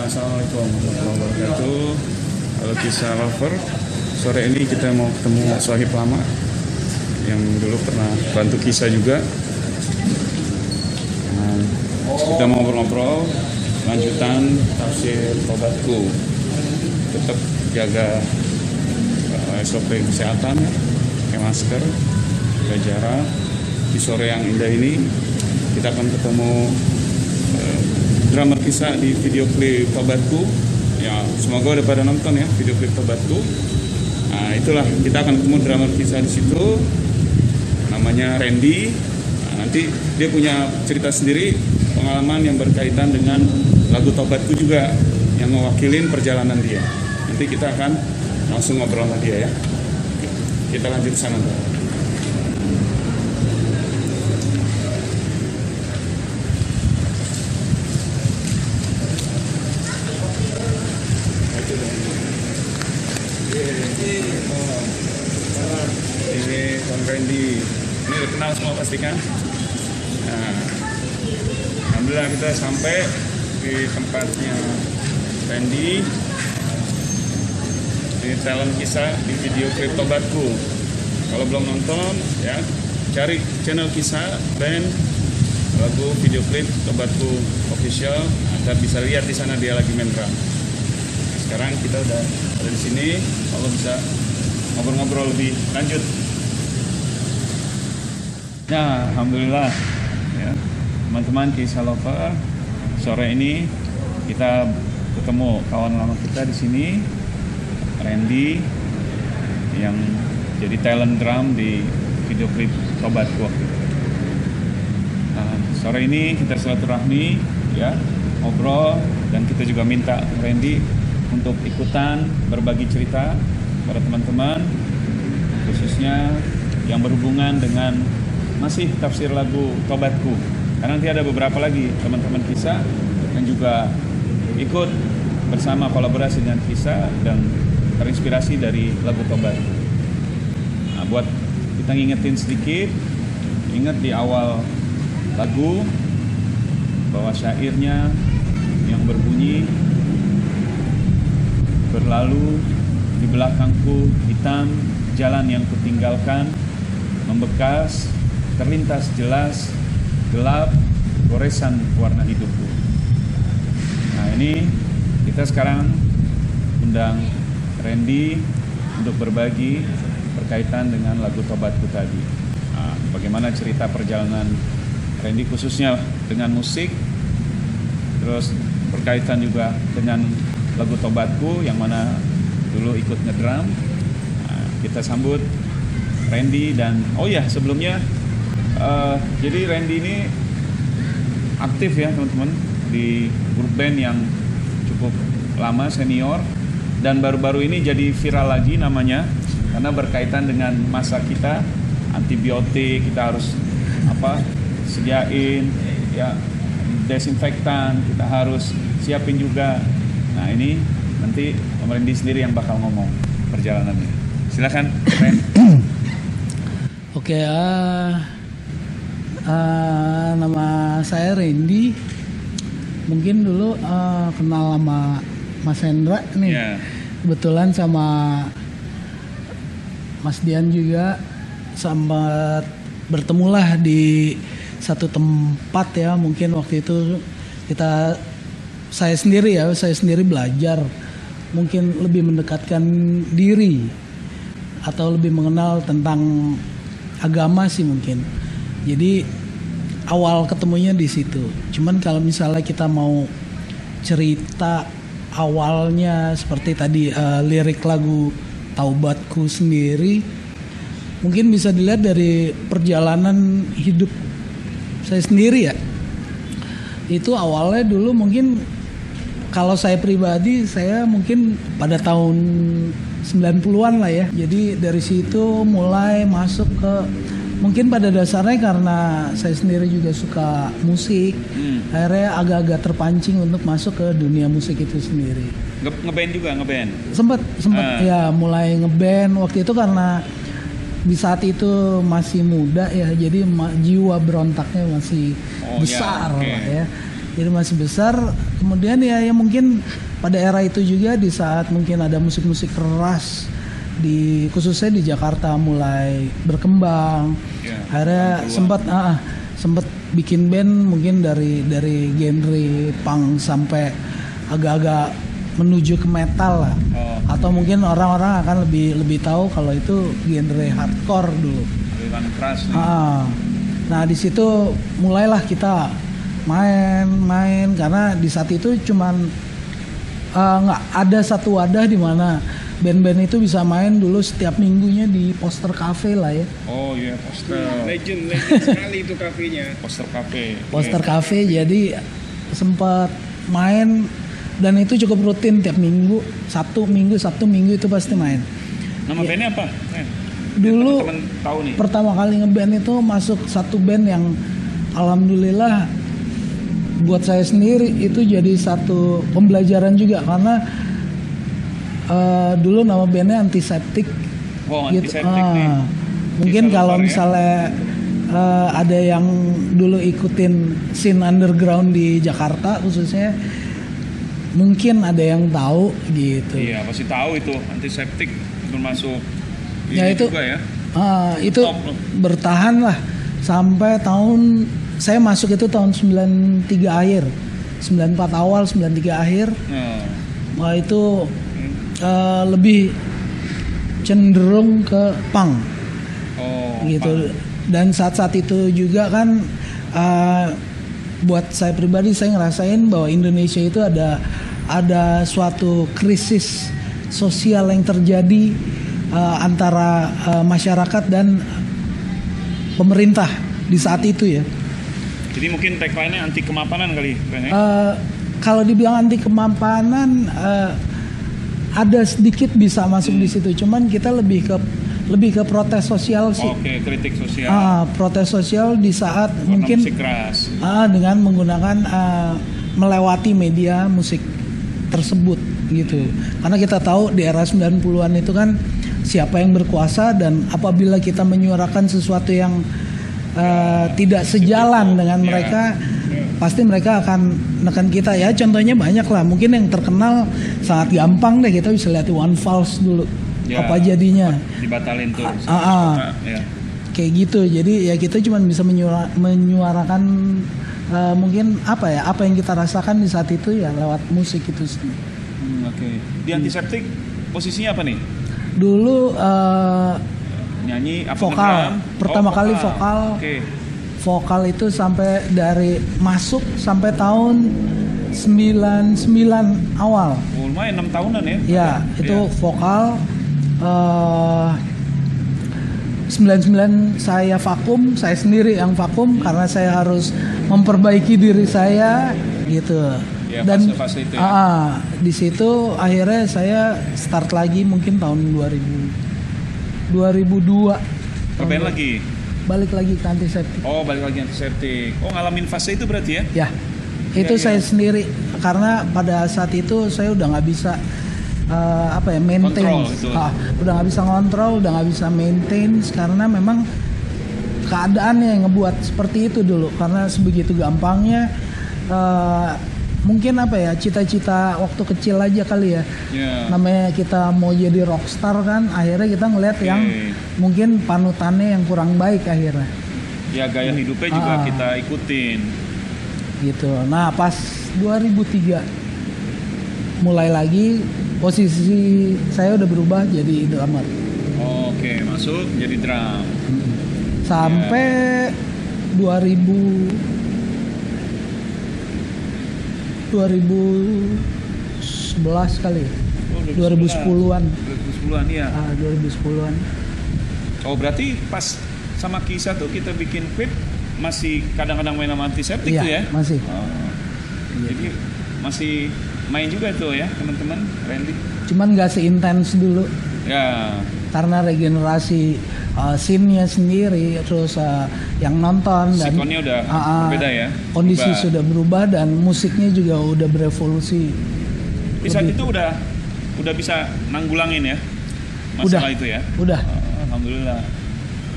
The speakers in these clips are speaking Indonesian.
Assalamualaikum warahmatullahi wabarakatuh. Halo Kisah Lover. Sore ini kita mau ketemu sahib lama yang dulu pernah bantu Kisah juga. Nah, kita mau ngobrol-ngobrol lanjutan tafsir Tobatku. Tetap jaga SOP kesehatan, pakai masker, jaga jarak. Di sore yang indah ini kita akan ketemu drummer Kisah di video klip Tobatku. Ya, semoga udah pada nonton ya video klip Tobatku. Nah, itulah kita akan ketemu drummer Kisah di situ. Namanya Randy. Nah, nanti dia punya cerita sendiri, pengalaman yang berkaitan dengan lagu Tobatku juga yang mewakilin perjalanan dia. Nanti kita akan langsung ngobrol sama dia ya. Oke, kita lanjut ke sana. Ini Bang Randy, ini udah kenal semua pasti kan? Nah, alhamdulillah kita sampai di tempatnya Randy. Ini talent Kisah di video klip Tobatku. Kalau belum nonton ya, cari channel Kisah band lagu video klip Tobatku official agar bisa lihat di sana dia lagi main drum. Sekarang kita udah ada di sini, kalau bisa ngobrol-ngobrol lebih lanjut. Nah, alhamdulillah ya, teman-teman Kisah Lover, sore ini kita ketemu kawan lama kita di sini, Randy, yang jadi talent drum di video klip Tobatku. Nah, sore ini kita silaturahmi ya, ngobrol, dan kita juga minta Randy untuk ikutan berbagi cerita pada teman-teman, khususnya yang berhubungan dengan masih tafsir lagu Tobatku. Karena nanti ada beberapa lagi teman-teman Kisah yang juga ikut bersama kolaborasi dengan Kisah dan terinspirasi dari lagu Tobatku. Nah, buat kita ngingetin sedikit, ingat di awal lagu bahwa syairnya yang berbunyi, berlalu di belakangku hitam jalan yang kutinggalkan, membekas terlintas jelas gelap goresan warna hidupku. Nah, ini kita sekarang undang Randy untuk berbagi berkaitan dengan lagu Tobatku tadi. Nah, bagaimana cerita perjalanan Randy khususnya dengan musik, terus berkaitan juga dengan lagu Tobatku yang mana dulu ikut ngedrum. Nah, kita sambut Randy. Dan oh ya, sebelumnya jadi Randy ini aktif ya teman-teman di grup band yang cukup lama, senior, dan baru-baru ini jadi viral lagi namanya karena berkaitan dengan masa kita antibiotik, kita harus sediain ya desinfektan, kita harus siapin juga. Nah, ini nanti Om Randy sendiri yang bakal ngomong perjalanannya. Silakan, Ren. Oke, nama saya Randy. Mungkin dulu kenal sama Mas Hendra nih. Yeah. Kebetulan sama Mas Dian juga sempat bertemulah di satu tempat ya. Mungkin waktu itu saya sendiri belajar mungkin lebih mendekatkan diri atau lebih mengenal tentang agama sih mungkin. Jadi awal ketemunya di situ. Cuman kalau misalnya kita mau cerita awalnya seperti tadi lirik lagu Tobatku sendiri, mungkin bisa dilihat dari perjalanan hidup saya sendiri ya. Itu awalnya dulu mungkin kalau saya pribadi, saya mungkin pada tahun 90-an lah ya. Jadi dari situ mulai masuk ke, mungkin pada dasarnya karena saya sendiri juga suka musik, akhirnya agak-agak terpancing untuk masuk ke dunia musik itu sendiri. Ngeband juga, ngeband? Sempet ya, mulai ngeband waktu itu karena di saat itu masih muda ya, jadi jiwa berontaknya masih besar lah ya. Jadi masih besar. Kemudian ya mungkin pada era itu juga di saat mungkin ada musik-musik keras di khususnya di Jakarta mulai berkembang. Ya, Akhirnya sempat bikin band mungkin dari genre punk sampai agak-agak menuju ke metal lah. Atau mungkin orang-orang akan lebih tahu kalau itu genre hardcore dulu. aliran keras nih. Nah di situ mulailah kita main karena di saat itu cuman nggak ada satu wadah di mana band-band itu bisa main dulu setiap minggunya di Poster Cafe lah ya. Oh iya, Poster. Legend sekali itu kafenya. Poster Cafe. Poster Cafe, jadi sempat main dan itu cukup rutin tiap minggu, Sabtu Minggu itu pasti main. Nama bandnya apa? Dulu Teman tahu nih. pertama kali ngeband itu masuk satu band yang alhamdulillah buat saya sendiri itu jadi satu pembelajaran juga karena dulu nama bandnya Antiseptik. Oh, Gitu. Antiseptik nih. Mungkin Bisa kalau lupa ya. misalnya ada yang dulu ikutin scene underground di Jakarta khususnya, mungkin ada yang tahu gitu. Iya, pasti tahu itu Antiseptik termasuk Ya, ini itu juga ya. Itu Top loh. bertahan lah sampai tahun saya masuk itu tahun 93 akhir, 94 awal, 93 akhir. Nah, Wah itu lebih cenderung ke punk oh, gitu. Pak. Dan saat-saat itu juga kan buat saya pribadi saya ngerasain bahwa Indonesia itu ada suatu krisis sosial yang terjadi antara masyarakat dan pemerintah di saat itu ya. Jadi mungkin tagline-nya anti kemapanan kali, Ren, ya? Kalau dibilang anti kemapanan ada sedikit bisa masuk di situ, cuman kita lebih ke protes sosial sih. Oke, kritik sosial. Protes sosial di saat Warna mungkin musik keras. dengan menggunakan melewati media musik tersebut gitu. Karena kita tahu di era 90-an itu kan siapa yang berkuasa dan apabila kita menyuarakan sesuatu yang tidak sejalan dengan mereka, pasti mereka akan menekan kita ya. Contohnya banyak lah. Mungkin yang terkenal sangat gampang deh, kita bisa lihat One Falls dulu. Ya, apa jadinya? Dibatalin tuh. Ya. Kayak gitu. Jadi ya kita cuma bisa menyuarakan mungkin apa yang kita rasakan di saat itu ya lewat musik itu sendiri. Oke. Di Antiseptik posisinya apa nih? Dulu Nyanyi apa vokal. ngedrum? Pertama kali vokal. Oke. Vokal itu sampai dari masuk sampai tahun 99 awal. Oh, lumayan 6 tahunan ya. Ya, itu vokal 99 saya vakum, saya sendiri yang vakum karena saya harus memperbaiki diri saya gitu. Ya, Dan fase-fase itu ya. di situ akhirnya saya start lagi mungkin tahun 2002. Ngeband lagi. Balik lagi ke Antiseptik. Oh, balik lagi Antiseptik. Oh, ngalamin fase itu berarti ya? Ya, itu Ya, saya ya. sendiri karena pada saat itu saya udah nggak bisa maintain, Kontrol itu. udah nggak bisa ngontrol, udah nggak bisa maintain karena memang keadaannya yang ngebuat seperti itu dulu karena sebegitu gampangnya mungkin cita-cita waktu kecil aja kali ya. Ya. Namanya kita mau jadi rockstar kan, akhirnya kita ngelihat yang mungkin panutannya yang kurang baik akhirnya. Ya, gaya hidupnya juga kita ikutin. Gitu. Nah pas 2003 mulai lagi posisi saya udah berubah jadi drummer Oke, masuk jadi drum. sampai 2011 kali ya. Oh, 2010-an. 2010-an ya. 2010-an. Oh, berarti pas sama Kisah tuh kita bikin klip masih kadang-kadang main sama Antiseptik Iya, tuh ya? masih. Oh. Jadi masih main juga tuh ya teman-teman, Randy? Cuman gak seintens dulu Ya. karena regenerasi scene-nya sendiri, terus yang nonton dan Sikonnya udah berbeda ya? kondisi Berubah. sudah berubah dan musiknya juga udah berevolusi. Di saat Lebih- itu udah bisa nanggulangin ya masalah itu ya? Udah. Oh, alhamdulillah.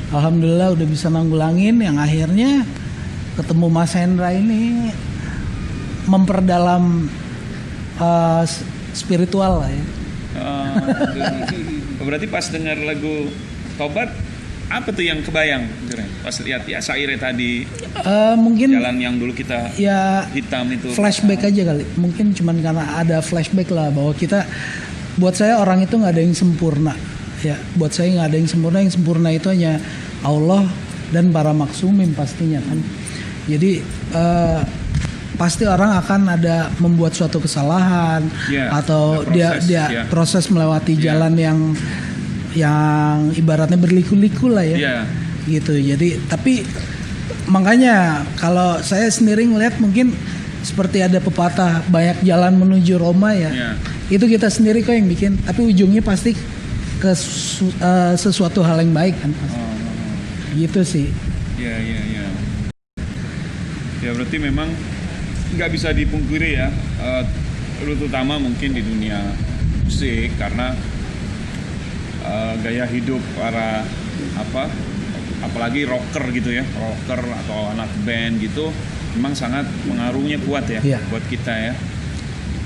Alhamdulillah udah bisa nanggulangin, yang akhirnya ketemu Mas Hendra ini memperdalam spiritual lah ya. Berarti pas dengar lagu Tobat, apa tuh yang kebayang? Pas lihat ya syairnya tadi, Mungkin jalan yang dulu kita ya hitam itu. flashback aja kali. Mungkin cuman karena ada flashback lah bahwa kita, buat saya orang itu nggak ada yang sempurna. Ya, buat saya nggak ada yang sempurna. Yang sempurna itu hanya Allah dan para maksumin pastinya kan. Jadi pasti orang akan ada membuat suatu kesalahan atau proses, dia proses melewati jalan yang ibaratnya berliku-liku lah ya. Gitu. Jadi tapi makanya kalau saya sendiri ngelihat mungkin seperti ada pepatah banyak jalan menuju Roma ya. Itu kita sendiri kok yang bikin, tapi ujungnya pasti ke sesuatu hal yang baik kan. Gitu sih. Ya berarti memang nggak bisa dipungkiri ya, terutama mungkin di dunia musik karena gaya hidup para apalagi rocker gitu ya, rocker atau anak band gitu memang sangat pengaruhnya kuat ya buat kita ya.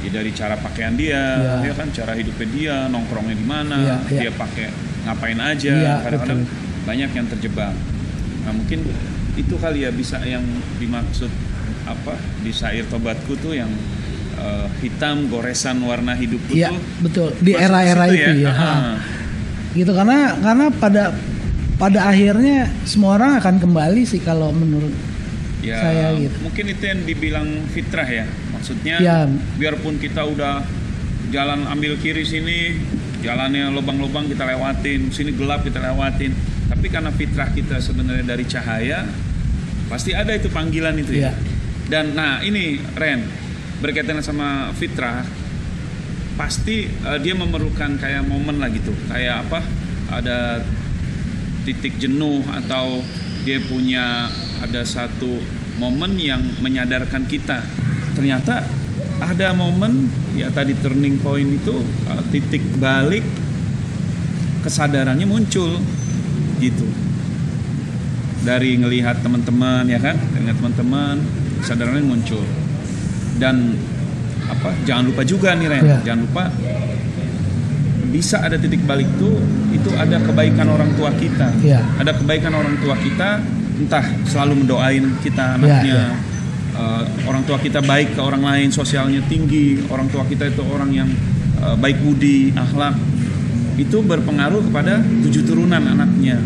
Dari cara pakaian dia, dia kan cara hidupnya dia, nongkrongnya di mana, dia pakai ngapain aja, kadang-kadang banyak yang terjebak. Nah mungkin itu kali ya bisa yang dimaksud di syair Tobatku tuh yang hitam goresan warna hidupku tuh. Betul, di era-era itu ya. Gitu karena pada akhirnya semua orang akan kembali sih kalau menurut saya gitu. Mungkin itu yang dibilang fitrah ya. Maksudnya biarpun kita udah jalan ambil kiri sini, jalannya lubang-lubang kita lewatin, sini gelap kita lewatin. Tapi karena fitrah kita sebenarnya dari cahaya, pasti ada itu panggilan itu ya. Dan nah ini Ren, berkaitan sama fitrah, pasti dia memerlukan kayak momen lah gitu, kayak ada titik jenuh atau dia punya ada satu momen yang menyadarkan kita ternyata ada momen ya tadi turning point itu, titik balik kesadarannya muncul gitu dari ngelihat teman-teman ya kan, dengan teman-teman kesadarannya muncul. Dan jangan lupa juga nih Ren, jangan lupa bisa ada titik balik itu ada kebaikan orang tua kita, ada kebaikan orang tua kita, entah selalu mendoain kita anaknya, orang tua kita baik ke orang lain, sosialnya tinggi, orang tua kita itu orang yang baik budi, akhlak, itu berpengaruh kepada 7 turunan anaknya.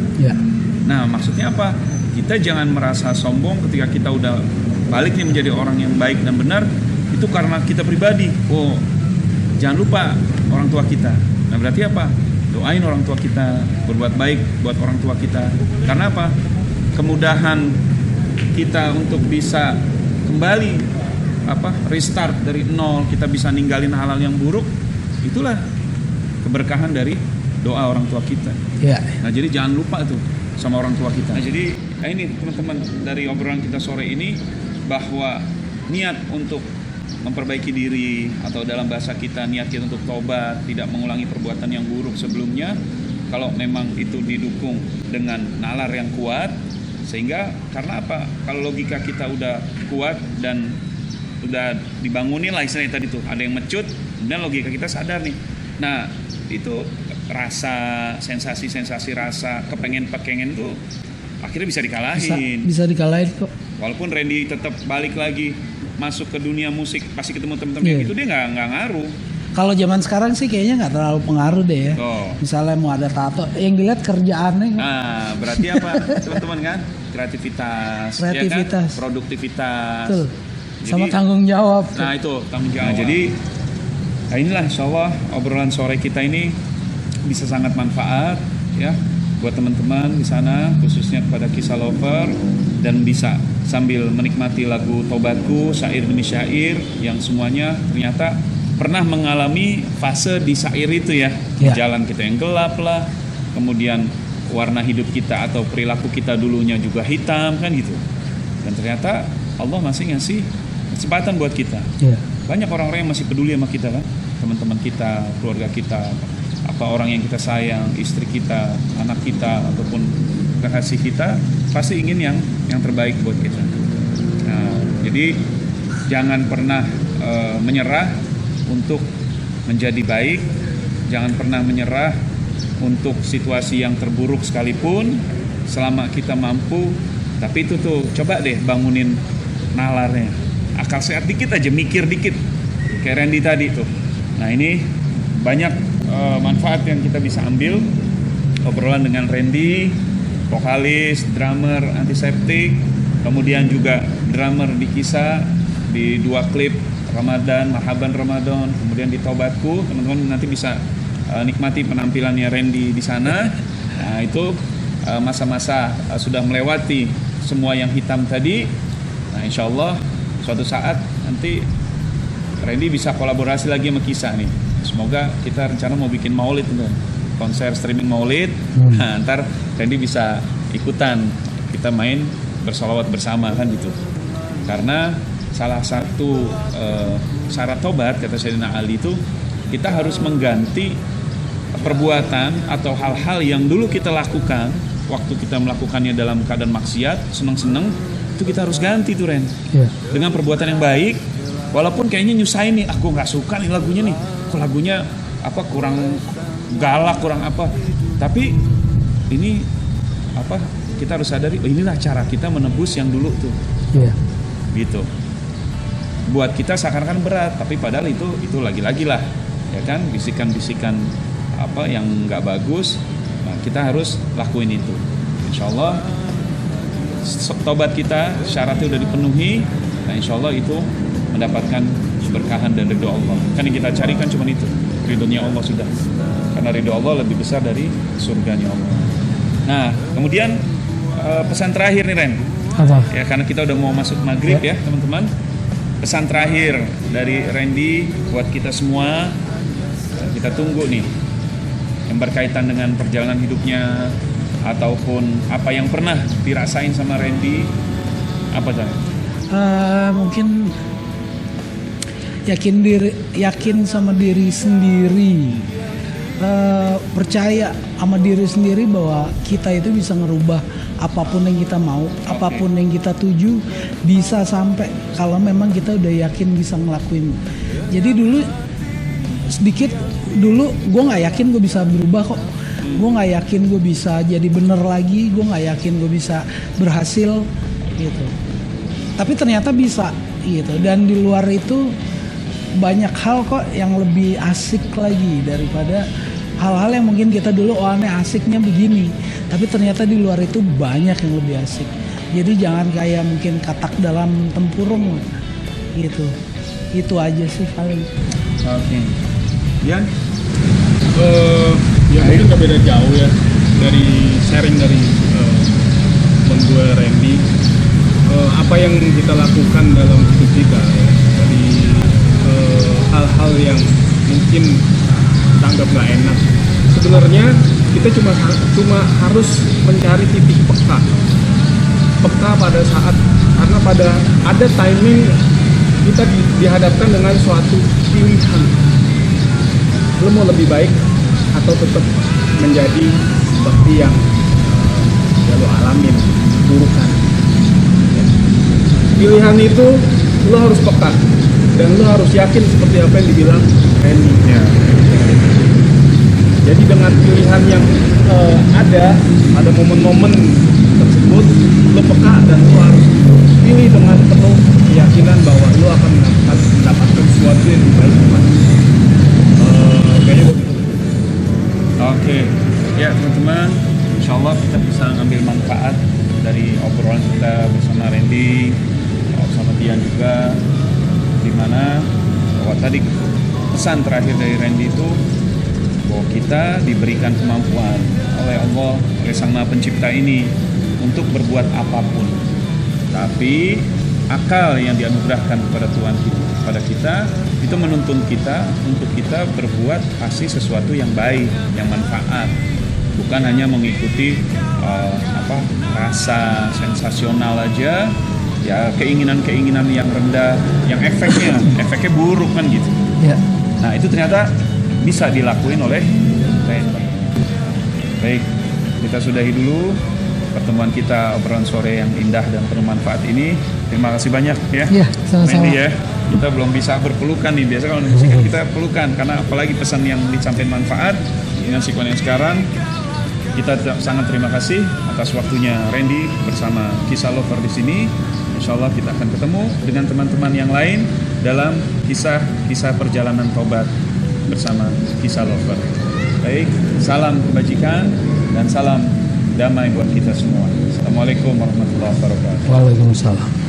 Nah maksudnya apa? Kita jangan merasa sombong ketika kita udah balik nih menjadi orang yang baik dan benar, itu karena kita pribadi. Jangan lupa orang tua kita. Nah berarti apa? Doain orang tua kita, berbuat baik buat orang tua kita. Karena apa? Kemudahan kita untuk bisa kembali restart dari nol, kita bisa ninggalin hal-hal yang buruk, itulah keberkahan dari doa orang tua kita. Nah jadi jangan lupa tuh sama orang tua kita. Nah jadi ini teman-teman dari obrolan kita sore ini, bahwa niat untuk memperbaiki diri atau dalam bahasa kita niat kita untuk tobat, tidak mengulangi perbuatan yang buruk sebelumnya, kalau memang itu didukung dengan nalar yang kuat, sehingga karena apa? Kalau logika kita udah kuat dan udah dibangunin lah istilahnya tadi tuh, ada yang mecut, kemudian logika kita sadar nih. Nah itu rasa, sensasi rasa kepengen tuh akhirnya bisa dikalahin. Bisa dikalahin kok. Walaupun Randy tetap balik lagi masuk ke dunia musik, pasti ketemu temen-temen itu dia nggak ngaruh. Kalau zaman sekarang sih kayaknya nggak terlalu pengaruh deh ya. Misalnya mau ada tato, yang dilihat kerjaannya. Nah berarti apa teman-teman kan? Kreativitas, ya kan? Produktivitas. Betul. Sama tanggung jawab. Nah itu tanggung jawab. Nah, jadi inilah insyaallah obrolan sore kita ini bisa sangat manfaat ya buat teman-teman di sana, khususnya kepada Kisah Lover, dan bisa sambil menikmati lagu Tobatku, syair demi syair yang semuanya ternyata pernah mengalami fase di syair itu ya. Jalan kita yang gelap lah, kemudian warna hidup kita atau perilaku kita dulunya juga hitam kan gitu, dan ternyata Allah masih ngasih kesempatan buat kita. Banyak orang-orang yang masih peduli sama kita kan, teman-teman kita, keluarga kita, orang yang kita sayang, istri kita, anak kita, ataupun kekasih kita, pasti ingin yang terbaik buat kita. Nah, jadi Jangan pernah menyerah untuk menjadi baik. Jangan pernah menyerah untuk situasi yang terburuk sekalipun, selama kita mampu. Tapi itu tuh, coba deh bangunin nalarnya. Akal sehat dikit aja, mikir dikit. Kayak Randy tadi tuh. Nah ini banyak manfaat yang kita bisa ambil. Obrolan dengan Randy, vokalis, drummer, antiseptik, kemudian juga drummer di Kisah, di 2 klip Ramadan, Marhaban Ramadan, kemudian di Tobatku. Teman-teman nanti bisa nikmati penampilannya Randy di sana. Nah itu masa-masa sudah melewati semua yang hitam tadi. Nah insya Allah suatu saat nanti Randy bisa kolaborasi lagi sama Kisah nih. Semoga kita rencana mau bikin maulid tuh, konser streaming maulid. Nah ntar Randy bisa ikutan, kita main bersolawat bersama kan gitu. Karena salah satu syarat tobat kata Sayyidina Ali itu, kita harus mengganti perbuatan atau hal-hal yang dulu kita lakukan waktu kita melakukannya dalam keadaan maksiat, seneng-seneng, itu kita harus ganti tuh Ren. Dengan perbuatan yang baik, walaupun kayaknya nyusahin nih, aku nggak suka nih lagunya nih, kok lagunya apa kurang galak, kurang apa, tapi ini apa, kita harus sadari, oh, inilah cara kita menebus yang dulu tuh. Gitu. Buat kita seakan-akan berat, tapi padahal itu lagi-lagi lah, ya kan, bisikan-bisikan apa yang nggak bagus. Nah, kita harus lakuin itu. Insya Allah tobat kita syaratnya udah dipenuhi. Nah, insya Allah itu mendapatkan keberkahan dan ridho Allah. Kan yang kita cari kan cuma itu, ridhonya Allah sudah. Karena ridho Allah lebih besar dari surganya Allah. Nah, kemudian pesan terakhir nih Ren. Apa? Ya karena kita udah mau masuk maghrib ya teman-teman. Pesan terakhir dari Randy buat kita semua, kita tunggu nih yang berkaitan dengan perjalanan hidupnya ataupun apa yang pernah dirasain sama Randy, apa Jan? Mungkin yakin sama diri sendiri, percaya sama diri sendiri bahwa kita itu bisa ngerubah apapun yang kita mau, apapun yang kita tuju bisa sampai kalau memang kita udah yakin bisa ngelakuin. Jadi dulu gue nggak yakin gue bisa berubah kok, gue nggak yakin gue bisa jadi bener lagi, gue nggak yakin gue bisa berhasil gitu. Tapi ternyata bisa gitu, dan di luar itu banyak hal kok yang lebih asik lagi daripada hal-hal yang mungkin kita dulu aneh asiknya begini, tapi ternyata di luar itu banyak yang lebih asik. Jadi jangan kayak mungkin katak dalam tempurung gitu. Itu aja sih paling. Oke. Yan? Ya mungkin gak beda jauh ya dari sharing dari teman gue Randy. Apa yang kita lakukan dalam hidup kita ya, dari hal-hal yang mungkin kita anggap gak enak, sebenarnya kita cuma harus mencari titik peka pada saat, karena pada ada timing kita dihadapkan dengan suatu pilihan, lo mau lebih baik atau tetap menjadi seperti yang ya lo alamin, burukan. Pilihan itu lo harus peka dan lo harus yakin seperti apa yang dibilang Randy. Jadi dengan pilihan yang ada momen-momen tersebut, lo peka dan lo harus pilih dengan penuh keyakinan bahwa lo akan mendapatkan sesuatu yang lebih baik. Kayaknya begitu. Oke. Ya teman-teman, insya Allah kita bisa ngambil manfaat dari obrolan kita bersama Randy, bersama Dian juga, dimana bahwa tadi pesan terakhir dari Randy itu bahwa kita diberikan kemampuan oleh Allah, oleh Sang Maha Pencipta ini untuk berbuat apapun. Tapi akal yang dianugerahkan kepada Tuhan kepada kita itu menuntun kita untuk kita berbuat kasih sesuatu yang baik, yang manfaat, bukan hanya mengikuti rasa sensasional aja, ya keinginan-keinginan yang rendah, yang efeknya buruk kan gitu. Ya. Nah itu ternyata bisa dilakuin oleh Randy. Baik, kita sudahi dulu pertemuan kita, obrolan sore yang indah dan bermanfaat ini. Terima kasih banyak ya. Iya, sama-sama. Randy ya. Kita belum bisa berpelukan nih. Biasa kalau musik kan kita pelukan, karena apalagi pesan yang disampaikan manfaat dengan sikon yang sekarang. Kita sangat terima kasih atas waktunya Randy bersama Kisah Lover di sini. Insya Allah kita akan ketemu dengan teman-teman yang lain dalam kisah perjalanan tobat bersama Kisah Lover. Baik, salam kebajikan dan salam damai buat kita semua. Assalamualaikum warahmatullahi wabarakatuh. Waalaikumsalam.